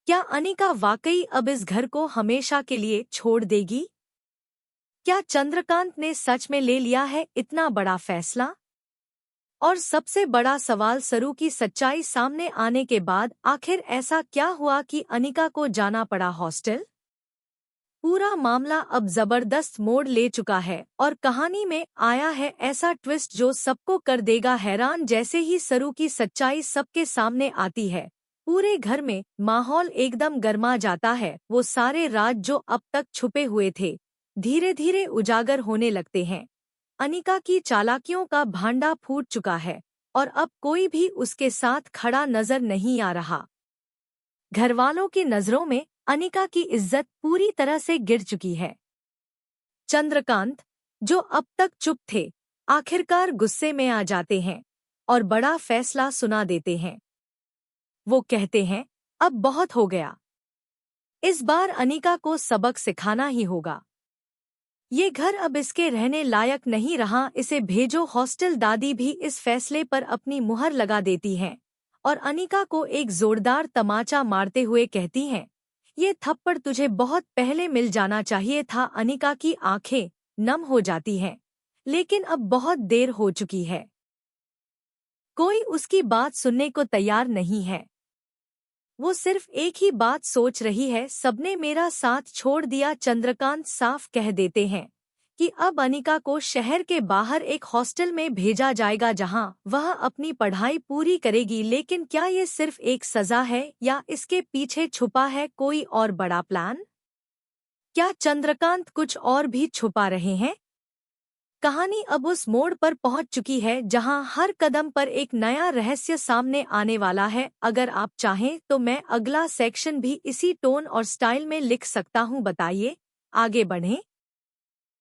क्या अनिका वाकई अब इस घर को हमेशा के लिए छोड़ देगी? क्या चंद्रकांत ने सच में ले लिया है इतना बड़ा फैसला? और सबसे बड़ा सवाल, सरू की सच्चाई सामने आने के बाद आखिर ऐसा क्या हुआ कि अनिका को जाना पड़ा हॉस्टल? पूरा मामला अब जबरदस्त मोड़ ले चुका है और कहानी में आया है ऐसा ट्विस्ट जो सबको कर देगा हैरान। जैसे ही सरू की सच्चाई सबके सामने आती है, पूरे घर में माहौल एकदम गर्मा जाता है। वो सारे राज जो अब तक छुपे हुए थे, धीरे धीरे उजागर होने लगते हैं। अनिका की चालाकियों का भांडा फूट चुका है और अब कोई भी उसके साथ खड़ा नजर नहीं आ रहा। घरवालों की नजरों में अनिका की इज्जत पूरी तरह से गिर चुकी है। चंद्रकांत, जो अब तक चुप थे, आखिरकार गुस्से में आ जाते हैं और बड़ा फैसला सुना देते हैं। वो कहते हैं, अब बहुत हो गया। इस बार अनिका को सबक सिखाना ही होगा। ये घर अब इसके रहने लायक नहीं रहा, इसे भेजो हॉस्टल। दादी भी इस फैसले पर अपनी मुहर लगा देती हैं और अनिका को एक जोरदार तमाचा मारते हुए कहती हैं, ये थप्पड़ तुझे बहुत पहले मिल जाना चाहिए था। अनिका की आंखें नम हो जाती हैं, लेकिन अब बहुत देर हो चुकी है। कोई उसकी बात सुनने को तैयार नहीं है। वो सिर्फ एक ही बात सोच रही है, सबने मेरा साथ छोड़ दिया। चंद्रकांत साफ कह देते हैं कि अब अनिका को शहर के बाहर एक हॉस्टल में भेजा जाएगा जहां वह अपनी पढ़ाई पूरी करेगी। लेकिन क्या ये सिर्फ एक सजा है या इसके पीछे छुपा है कोई और बड़ा प्लान? क्या चंद्रकांत कुछ और भी छुपा रहे हैं? कहानी अब उस मोड़ पर पहुंच चुकी है जहां हर कदम पर एक नया रहस्य सामने आने वाला है। अगर आप चाहें तो मैं अगला सेक्शन भी इसी टोन और स्टाइल में लिख सकता हूं। बताइए, आगे बढ़ें।